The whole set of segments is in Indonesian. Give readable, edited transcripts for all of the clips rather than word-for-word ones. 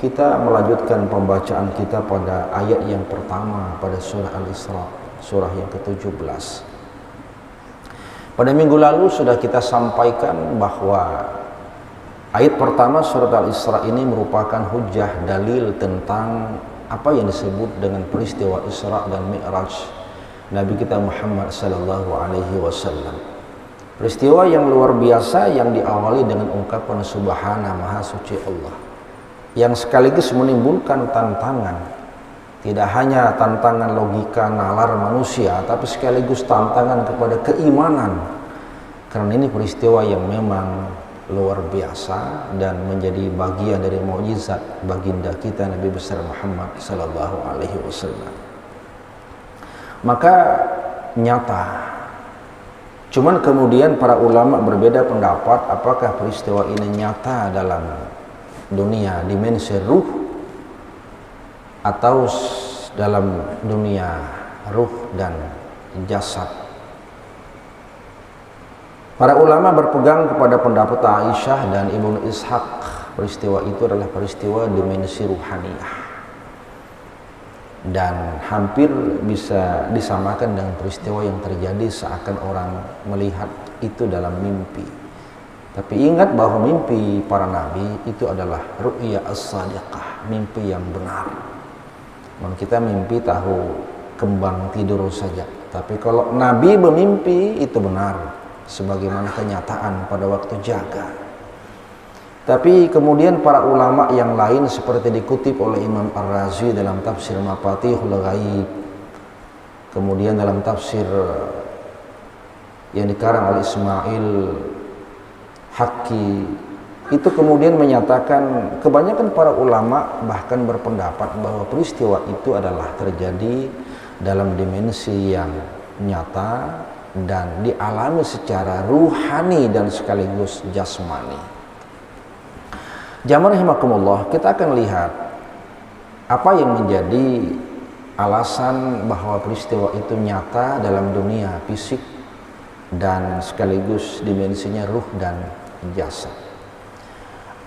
Kita melanjutkan pembacaan kita pada ayat yang pertama pada surah Al-Isra, surah yang ke-17. Pada minggu lalu sudah kita sampaikan bahwa ayat pertama surat Al-Isra ini merupakan hujjah dalil tentang apa yang disebut dengan peristiwa Isra dan Mi'raj Nabi kita Muhammad sallallahu alaihi wasallam. Peristiwa yang luar biasa yang diawali dengan ungkapan Subhana Maha Suci Allah, yang sekaligus menimbulkan tantangan, tidak hanya tantangan logika nalar manusia, tapi sekaligus tantangan kepada keimanan, karena ini peristiwa yang memang luar biasa dan menjadi bagian dari mukjizat baginda kita Nabi besar Muhammad sallallahu alaihi wasallam. Maka nyata, cuman kemudian para ulama berbeda pendapat apakah peristiwa ini nyata dalam dunia dimensi ruh atau dalam dunia ruh dan jasad. Para ulama berpegang kepada pendapat Aisyah dan Ibnu Ishaq, peristiwa itu adalah peristiwa dimensi ruhaniyah dan hampir bisa disamakan dengan peristiwa yang terjadi seakan orang melihat itu dalam mimpi. Tapi ingat bahwa mimpi para nabi itu adalah ru'ya as-sadiqah, mimpi yang benar. Kita mimpi tahu kembang tidur saja, tapi kalau nabi bermimpi itu benar, sebagaimana kenyataan pada waktu jaga. Tapi kemudian para ulama yang lain seperti dikutip oleh Imam Ar-Razi dalam tafsir Mafatihul Ghaib, kemudian dalam tafsir yang dikarang oleh Ismail Haqqi, itu kemudian menyatakan kebanyakan para ulama bahkan berpendapat bahwa peristiwa itu adalah terjadi dalam dimensi yang nyata dan dialami secara ruhani dan sekaligus jasmani. Jamaah rahimakumullah, kita akan lihat apa yang menjadi alasan bahwa peristiwa itu nyata dalam dunia fisik dan sekaligus dimensinya ruh dan jasad.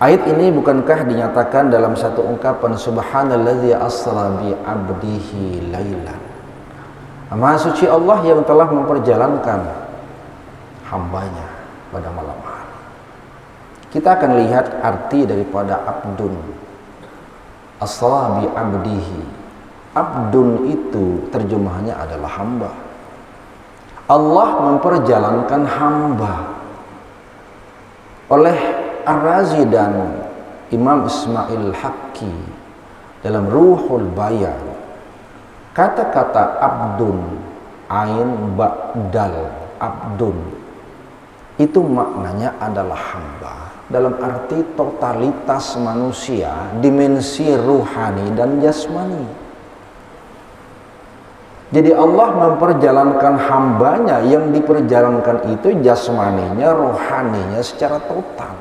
Ayat ini bukankah dinyatakan dalam satu ungkapan Subhanalladzi asra bi 'abdihi lailan. Maha suci Allah yang telah memperjalankan hambanya pada malam hari. Kita akan lihat arti daripada abdun. Asra bi 'abdihi. Abdun itu terjemahannya adalah hamba. Allah memperjalankan hamba. Oleh Ar-Razi dan Imam Ismail Haqqi dalam Ruhul Bayan, kata-kata abdun, ain ba'dal, abdun, itu maknanya adalah hamba dalam arti totalitas manusia, dimensi ruhani dan jasmani. Jadi Allah memperjalankan hambanya, yang diperjalankan itu jasmaninya, rohaninya secara total.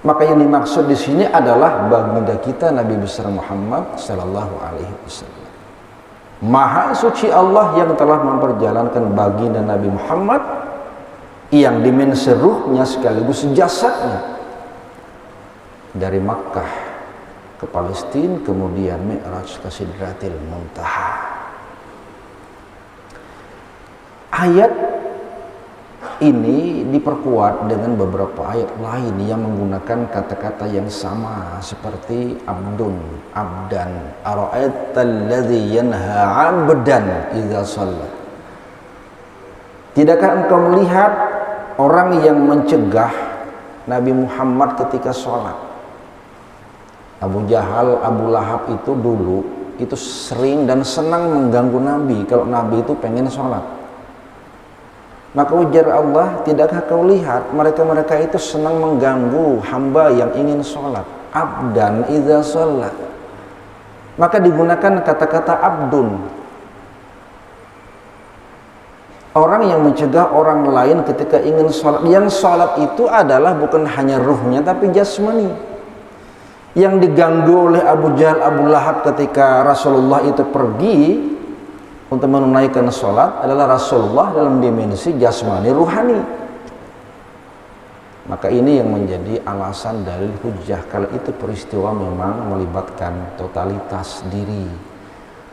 Maka yang dimaksud di sini adalah baginda kita Nabi besar Muhammad sallallahu alaihi wasallam. Maha suci Allah yang telah memperjalankan baginda Nabi Muhammad yang dimensi ruhnya sekaligus jasadnya dari Makkah ke Palestina, kemudian Mi'raj ke Sidratil Muntaha. Ayat ini diperkuat dengan beberapa ayat lain yang menggunakan kata-kata yang sama seperti abdun, abdan, ara'aital ladzi yanha 'abdan idza shalla. Tidakkah engkau melihat orang yang mencegah Nabi Muhammad ketika sholat? Abu Jahal, Abu Lahab itu dulu itu sering dan senang mengganggu Nabi kalau Nabi itu pengen sholat. Maka ujar Allah, tidakkah kau lihat mereka-mereka itu senang mengganggu hamba yang ingin sholat? Abdan idza sholat. Maka digunakan kata-kata abdun. Orang yang mencegah orang lain ketika ingin sholat. Yang sholat itu adalah bukan hanya ruhnya tapi jasmani. Yang diganggu oleh Abu Jahal, Abu Lahab ketika Rasulullah itu pergi untuk menunaikan sholat adalah Rasulullah dalam dimensi jasmani ruhani. Maka ini yang menjadi alasan dalil hujjah kalau itu peristiwa memang melibatkan totalitas diri,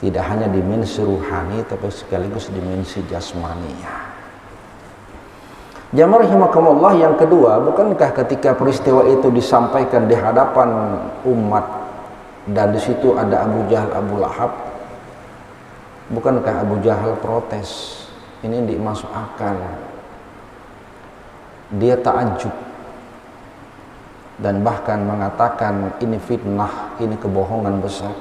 tidak hanya dimensi ruhani tapi sekaligus dimensi jasmania. Jamaah rahimakumullah, yang kedua, bukankah ketika peristiwa itu disampaikan di hadapan umat dan di situ ada Abu Jahal, Abu Lahab, bukankah Abu Jahal protes? Ini tidak masuk akal. Dia takjub dan bahkan mengatakan ini fitnah, ini kebohongan besar.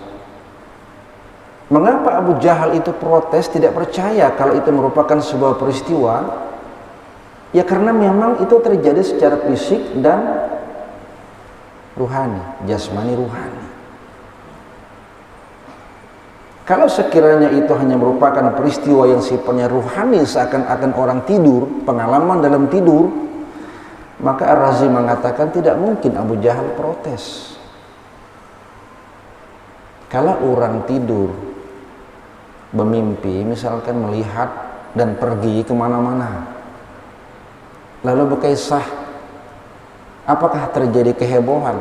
Mengapa Abu Jahal itu protes, tidak percaya kalau itu merupakan sebuah peristiwa? Ya karena memang itu terjadi secara fisik dan ruhani, jasmani ruhani. Kalau sekiranya itu hanya merupakan peristiwa yang sifatnya ruhani, seakan-akan orang tidur, pengalaman dalam tidur, maka Ar-Razi mengatakan tidak mungkin Abu Jahal protes. Kalau orang tidur, bermimpi, misalkan melihat dan pergi kemana-mana, lalu berkisah, apakah terjadi kehebohan?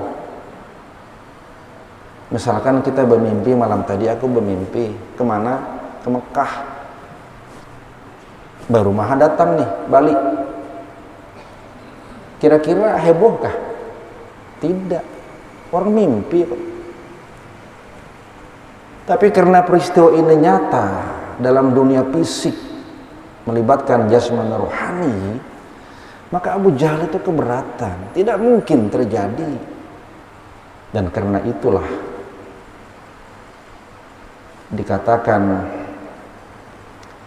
Misalkan kita bermimpi malam tadi, aku bermimpi kemana? Ke Mekah. Baru Maha datang nih, balik. Kira-kira hebohkah? Tidak. Orang mimpi kok. Tapi karena peristiwa ini nyata dalam dunia fisik, melibatkan jasmani rohani, maka Abu Jahal itu keberatan. Tidak mungkin terjadi. Dan karena itulah dikatakan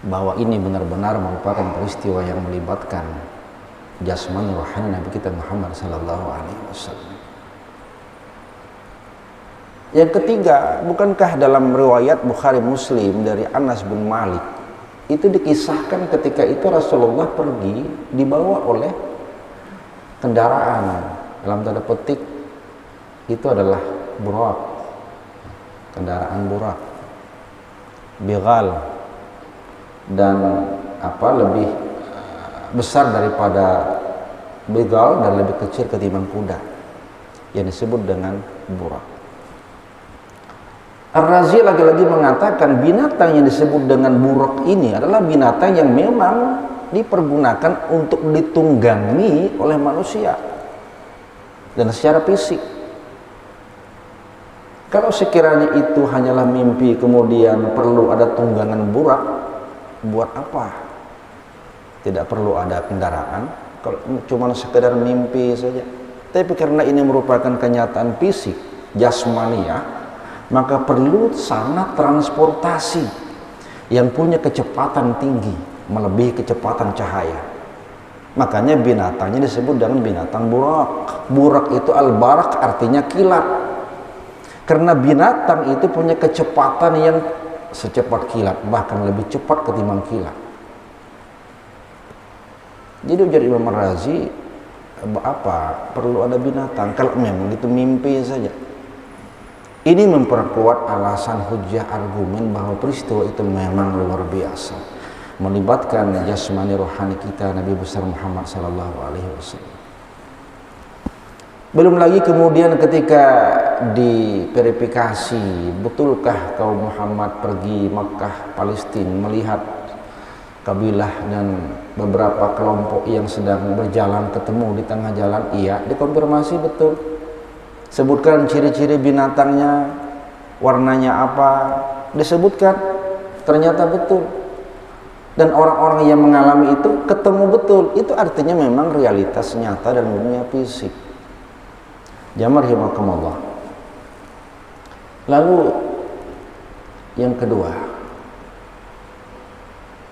bahwa ini benar-benar merupakan peristiwa yang melibatkan jasmani rohani Nabi kita Muhammad sallallahu alaihi wasallam. Yang ketiga, bukankah dalam riwayat Bukhari Muslim dari Anas bin Malik itu dikisahkan ketika itu Rasulullah pergi dibawa oleh kendaraan, dalam tanda petik itu adalah burak, kendaraan burak, bighal, dan lebih besar daripada bighal dan lebih kecil ketimbang kuda, yang disebut dengan burak. Ar-Razi lagi-lagi mengatakan binatang yang disebut dengan burak ini adalah binatang yang memang dipergunakan untuk ditunggangi oleh manusia dan secara fisik. Kalau sekiranya itu hanyalah mimpi kemudian perlu ada tunggangan burak, buat apa? Tidak perlu ada kendaraan, kalau cuma sekedar mimpi saja. Tapi karena ini merupakan kenyataan fisik, jasmania, maka perlu sarana transportasi yang punya kecepatan tinggi, melebihi kecepatan cahaya. Makanya binatangnya disebut dengan binatang burak. Burak itu al-barak, artinya kilat. Karena binatang itu punya kecepatan yang secepat kilat, bahkan lebih cepat ketimbang kilat. Jadi ujar Imam Ar-Razi, apa perlu ada binatang kalau memang itu mimpi saja? Ini memperkuat alasan hujjah argumen bahwa peristiwa itu memang luar biasa, melibatkan jasmani rohani kita Nabi besar Muhammad sallallahu alaihi wasallam. Belum lagi kemudian ketika diverifikasi, betulkah kaum Muhammad pergi Makkah, Palestina, melihat kabilah dan beberapa kelompok yang sedang berjalan ketemu di tengah jalan? Iya, dikonfirmasi betul. Sebutkan ciri-ciri binatangnya, warnanya apa, disebutkan, ternyata betul. Dan orang-orang yang mengalami itu ketemu betul. Itu artinya memang realitas nyata dan dunia fisik. Jamaah rahimakumullah. Lalu yang kedua,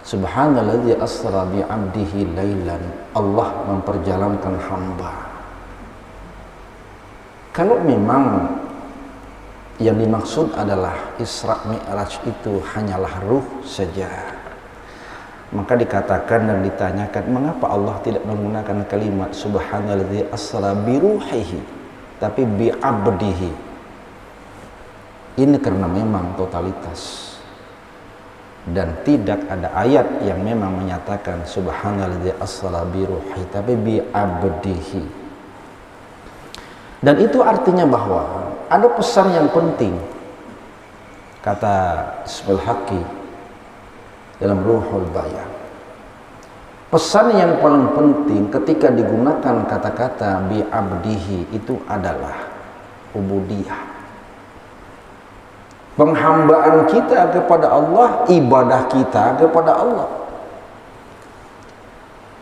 subhanalladzi asra bi 'abdihi lailan, Allah memperjalankan hamba. Kalau memang yang dimaksud adalah Isra Mi'raj itu hanyalah ruh saja, maka dikatakan dan ditanyakan mengapa Allah tidak menggunakan kalimat subhanalladzi asra bi ruhihi tapi bi 'abdihi. Ini karena memang totalitas, dan tidak ada ayat yang memang menyatakan subhanalladzi asra bi ruhihi tapi bi 'abdihi. Dan itu artinya bahwa ada pesan yang penting, kata Ismail Haqqi dalam Ruhul Bayan. Pesan yang paling penting ketika digunakan kata-kata bi abdihi itu adalah ubudiyah. Penghambaan kita kepada Allah, ibadah kita kepada Allah.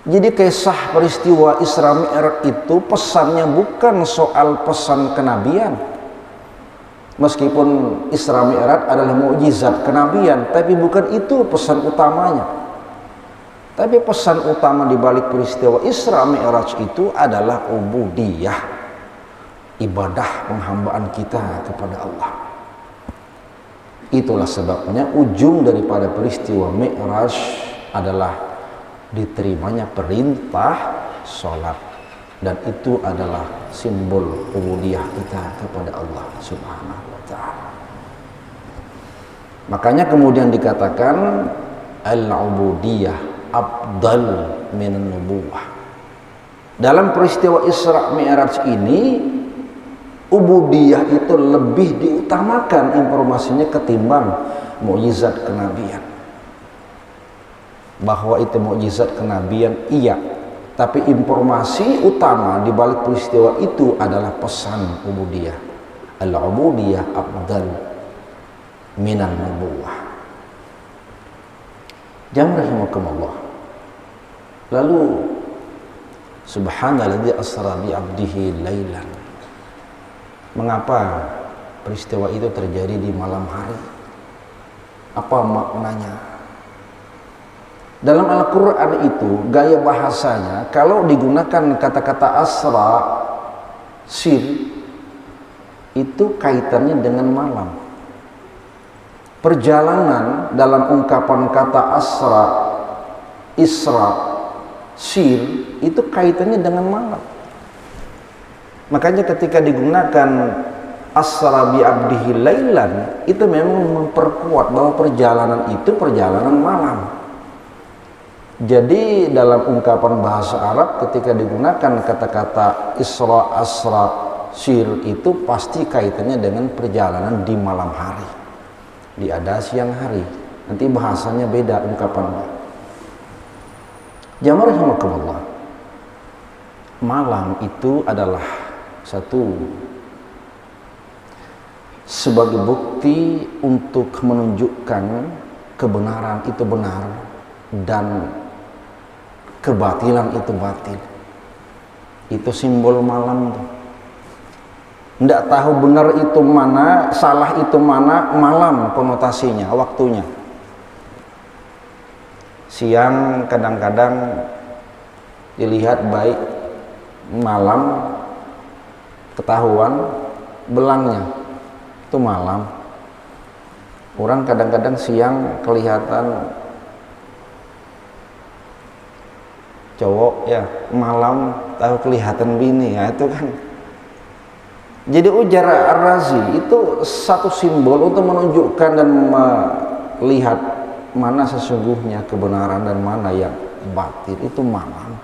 Jadi kisah peristiwa Isra Mi'raj itu pesannya bukan soal pesan kenabian. Meskipun Isra Mi'raj adalah mukjizat kenabian, tapi bukan itu pesan utamanya. Tapi pesan utama di balik peristiwa Isra Mi'raj itu adalah ubudiyah, ibadah penghambaan kita kepada Allah. Itulah sebabnya ujung daripada peristiwa Mi'raj adalah diterimanya perintah sholat, dan itu adalah simbol ubudiyah kita kepada Allah Subhanahu wa ta'ala. Makanya kemudian dikatakan al-ubudiyah afdal min nubuwah. Dalam peristiwa Isra Mi'raj ini, ubudiyah itu lebih diutamakan informasinya ketimbang mukjizat kenabian. Bahwa itu mukjizat kenabian, iya, tapi informasi utama di balik peristiwa itu adalah pesan ubudiyah. Al-ubudiyah afdal minan nubuwah. Jamaah rahimakumullah. Lalu subhanalladzi asra bi 'abdihi lailan. Mengapa peristiwa itu terjadi di malam hari? Apa maknanya? Dalam Al-Qur'an itu gaya bahasanya kalau digunakan kata-kata asra, sir, itu kaitannya dengan malam. Perjalanan dalam ungkapan kata asra, isra, sir itu kaitannya dengan malam. Makanya ketika digunakan asra bi abdihi lailan, itu memang memperkuat bahwa perjalanan itu perjalanan malam. Jadi dalam ungkapan bahasa Arab ketika digunakan kata-kata isra, asra, sir itu pasti kaitannya dengan perjalanan di malam hari. Di ada siang hari, nanti bahasanya beda ungkapannya. Jamaah rahimakumullah. Malam itu adalah satu sebagai bukti untuk menunjukkan kebenaran itu benar dan kebatilan itu batil. Itu simbol malam. Tidak tahu benar itu mana, salah itu mana, malam konotasinya, waktunya. Siang kadang-kadang dilihat baik, malam ketahuan belangnya, itu malam. Orang kadang-kadang siang kelihatan cowok ya, malam tahu kelihatan bini, ya itu kan. Jadi ujar Ar-Razi itu satu simbol untuk menunjukkan dan melihat mana sesungguhnya kebenaran dan mana yang batil, itu malam.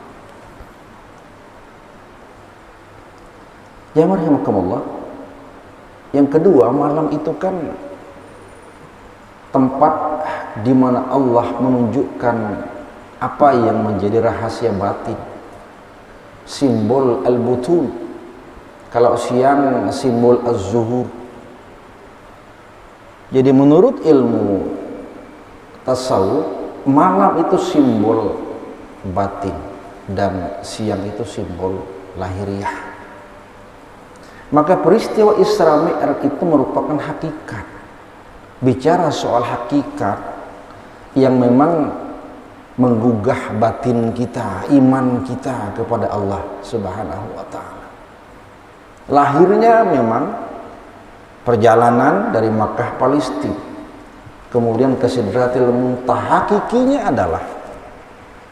Ya marhamukumullah. Yang kedua, malam itu kan tempat di mana Allah menunjukkan apa yang menjadi rahasia batin, simbol al-butun. Kalau siang simbol az-zuhur. Jadi menurut ilmu tasawuf, malam itu simbol batin dan siang itu simbol lahiriah. Maka peristiwa Isra Mi'raj itu merupakan hakikat. Bicara soal hakikat yang memang menggugah batin kita, iman kita kepada Allah Subhanahu wa ta'ala. Lahirnya memang perjalanan dari Makkah Palestina, kemudian ke Sidratil Muntaha. Hakikinya adalah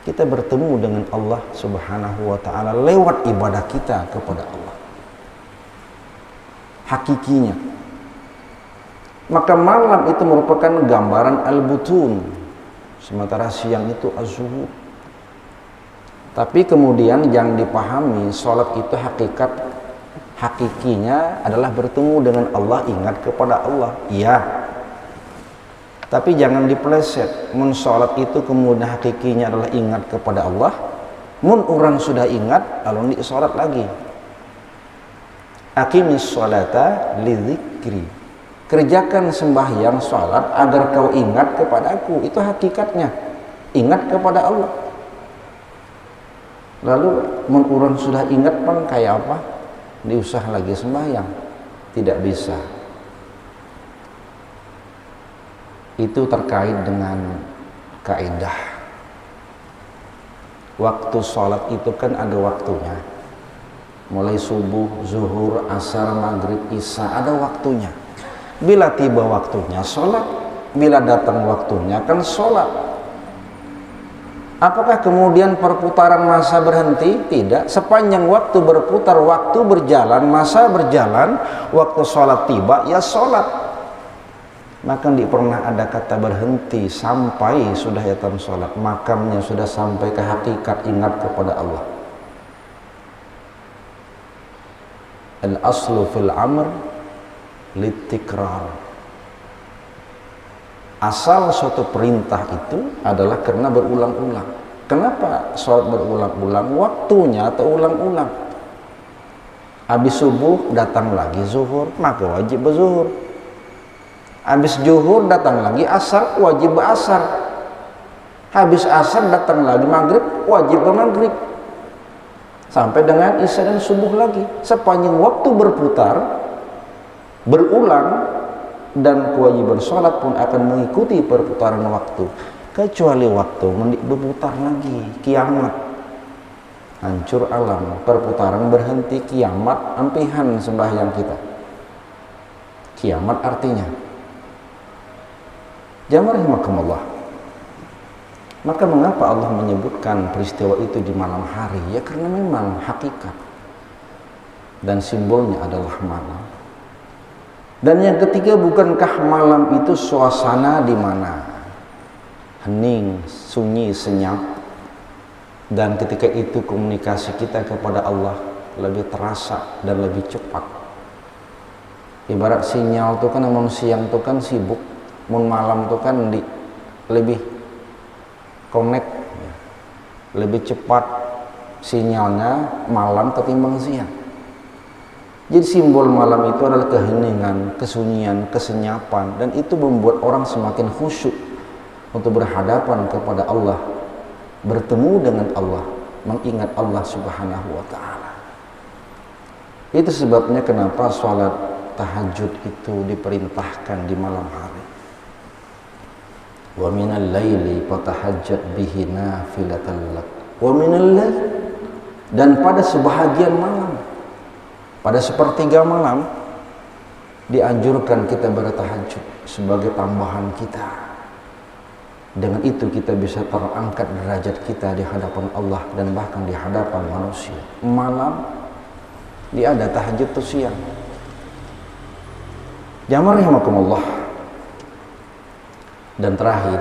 kita bertemu dengan Allah Subhanahu wa ta'ala lewat ibadah kita kepada Allah. Hakikinya. Maka malam itu merupakan gambaran al-butun, sementara siang itu az-zuhur. Tapi kemudian yang dipahami, sholat itu hakikat hakikinya adalah bertemu dengan Allah, ingat kepada Allah. Iya. Tapi jangan dipeleset. Mun sholat itu kemudian hakikinya adalah ingat kepada Allah. Mun orang sudah ingat, lalu di sholat lagi. Aqimis sholata lidzikri. Kerjakan sembahyang sholat agar kau ingat kepadaku. Itu hakikatnya. Ingat kepada Allah. Lalu mun orang sudah ingat pun kayak apa? Diusah lagi sembahyang. Tidak bisa. Itu terkait dengan kaidah. Waktu sholat itu kan ada waktunya. Mulai subuh, zuhur, asar, maghrib, isya, ada waktunya. Bila tiba waktunya sholat, bila datang waktunya kan sholat. Apakah kemudian perputaran masa berhenti? Tidak. Sepanjang waktu berputar, waktu berjalan, masa berjalan, waktu sholat tiba, ya sholat. Maka tidak pernah ada kata berhenti sampai sudah datang sholat. Makamnya sudah sampai ke hakikat ingat kepada Allah. Al-aslu fil amr litikrar. Asal suatu perintah itu adalah karena berulang-ulang. Kenapa sholat berulang-ulang? Waktunya atau ulang-ulang. Habis subuh datang lagi zuhur, maka wajib berzuhur. Habis zuhur datang lagi asar, wajib berasar. Habis asar datang lagi maghrib, wajib bermaghrib. Sampai dengan isya dan subuh lagi. Sepanjang waktu berputar, berulang, dan kewajiban sholat pun akan mengikuti perputaran waktu. Kecuali waktu berputar lagi, kiamat. Hancur alam, perputaran berhenti, kiamat, ampihan sembahyang kita. Kiamat artinya. Jamaah rahimakumullah. Maka mengapa Allah menyebutkan peristiwa itu di malam hari? Ya karena memang hakikat. Dan simbolnya adalah malam. Dan yang ketiga, bukankah malam itu suasana di mana hening, sunyi, senyap, dan ketika itu komunikasi kita kepada Allah lebih terasa dan lebih cepat. Ibarat sinyal itu kan siang itu kan sibuk, mun malam itu kan lebih connect, lebih cepat sinyalnya malam ketimbang siang. Jadi simbol malam itu adalah keheningan, kesunyian, kesenyapan, dan itu membuat orang semakin khusyuk untuk berhadapan kepada Allah, bertemu dengan Allah, mengingat Allah Subhanahu wa ta'ala. Itu sebabnya kenapa sholat tahajud itu diperintahkan di malam hari. Wa minal laili fatahajjat bihi nafilatan lak. Wa minal lail, dan pada sebahagian malam, pada sepertiga malam dianjurkan kita bertahajud sebagai tambahan kita. Dengan itu kita bisa terangkat derajat kita di hadapan Allah dan bahkan di hadapan manusia. Malam dia ada tahajud itu siang. Jamaah rahimakumullah. Dan terakhir,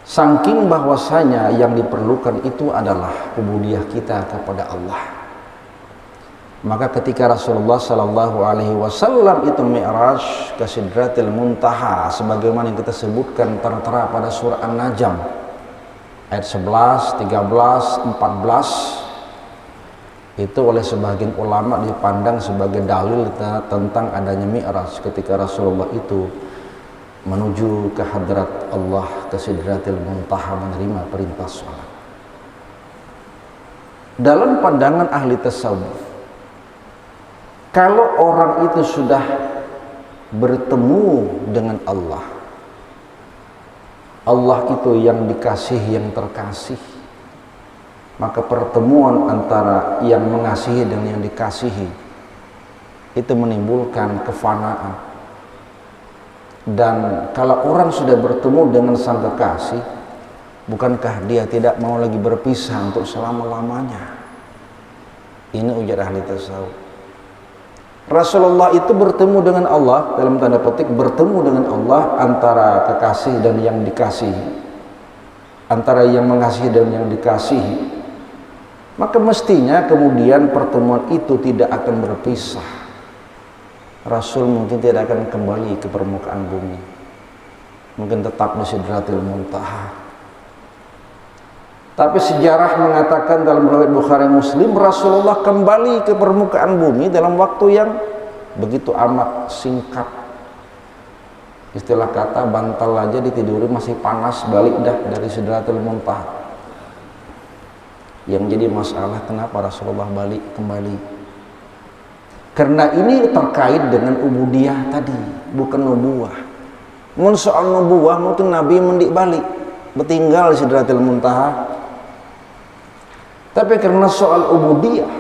saking bahwasanya yang diperlukan itu adalah ubudiyah kita kepada Allah. Maka ketika Rasulullah Sallallahu Alaihi Wasallam itu mi'raj ke Sidratil Muntaha, sebagaimana yang kita sebutkan tertera pada surah An-Najm ayat 11, 13, 14, itu oleh sebagian ulama dipandang sebagai dalil tentang adanya mi'raj ketika Rasulullah itu menuju ke hadrat Allah ke Sidratil Muntaha menerima perintah sholat. Dalam pandangan ahli tasawuf, kalau orang itu sudah bertemu dengan Allah, Allah itu yang dikasihi, yang terkasih, maka pertemuan antara yang mengasihi dan yang dikasihi itu menimbulkan kefanaan. Dan kalau orang sudah bertemu dengan sang kekasih, bukankah dia tidak mau lagi berpisah untuk selama-lamanya? Ini ujar ahli tasawuf. Rasulullah itu bertemu dengan Allah, dalam tanda petik bertemu dengan Allah, antara kekasih dan yang dikasihi, antara yang mengasihi dan yang dikasihi. Maka mestinya kemudian pertemuan itu tidak akan berpisah. Rasul mungkin tidak akan kembali ke permukaan bumi, mungkin tetap di Sidratil Muntaha. Tapi sejarah mengatakan dalam riwayat Bukhari Muslim, Rasulullah kembali ke permukaan bumi dalam waktu yang begitu amat singkat. Istilah kata bantal aja ditiduri masih panas, balik dah dari Sidratil Muntaha. Yang jadi masalah kenapa Rasulullah balik kembali? Karena ini terkait dengan ubudiyah tadi, bukan nubuwah. Mun soal nubuwah mungkin Nabi mendik balik, bertinggal di Sidratil Muntaha. Tapi karena soal ubudiyah,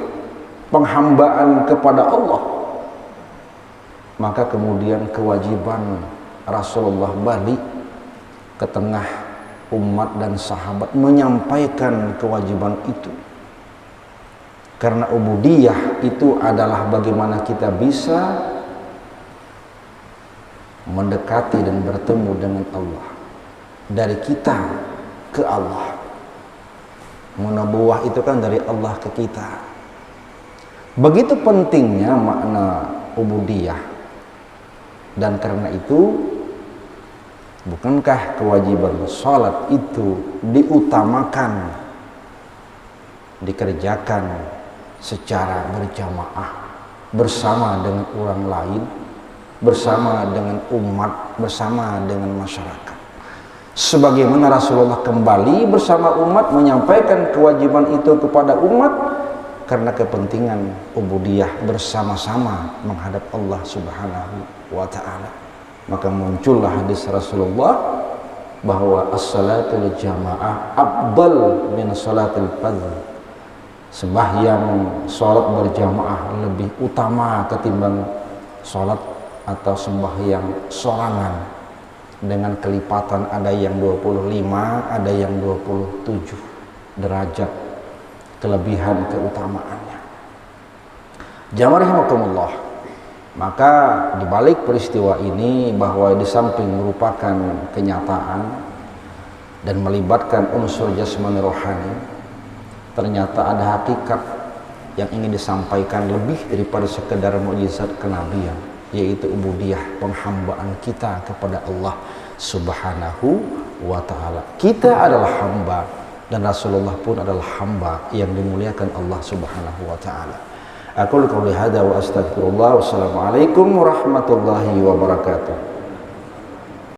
penghambaan kepada Allah, maka kemudian kewajiban Rasulullah balik ke tengah umat dan sahabat menyampaikan kewajiban itu. Karena ubudiyah itu adalah bagaimana kita bisa mendekati dan bertemu dengan Allah, dari kita ke Allah. Nubuwah itu kan dari Allah ke kita. Begitu pentingnya makna ubudiyah. Dan karena itu, bukankah kewajiban sholat itu diutamakan, dikerjakan secara berjamaah bersama dengan orang lain, bersama dengan umat, bersama dengan masyarakat. Sebagaimana Rasulullah kembali bersama umat menyampaikan kewajiban itu kepada umat karena kepentingan ubudiyah bersama-sama menghadap Allah Subhanahu wa ta'ala. Maka muncullah hadis Rasulullah bahwa as-salatul jamaah afdal min salatil fardh. Sembahyang salat berjamaah lebih utama ketimbang salat atau sembahyang sorangan, dengan kelipatan ada yang 25, ada yang 27 derajat kelebihan keutamaannya. Jamaah rahimakumullah. Maka dibalik peristiwa ini, bahwa di samping merupakan kenyataan dan melibatkan unsur jasmani rohani, ternyata ada hakikat yang ingin disampaikan lebih daripada sekedar mukjizat kenabian, yaitu ubudiyah, penghambaan kita kepada Allah Subhanahu wa ta'ala. Kita adalah hamba dan Rasulullah pun adalah hamba yang dimuliakan Allah Subhanahu wa ta'ala. Aku qouli hadza wa astaghfirullah. Wassalamualaikum warahmatullahi wabarakatuh.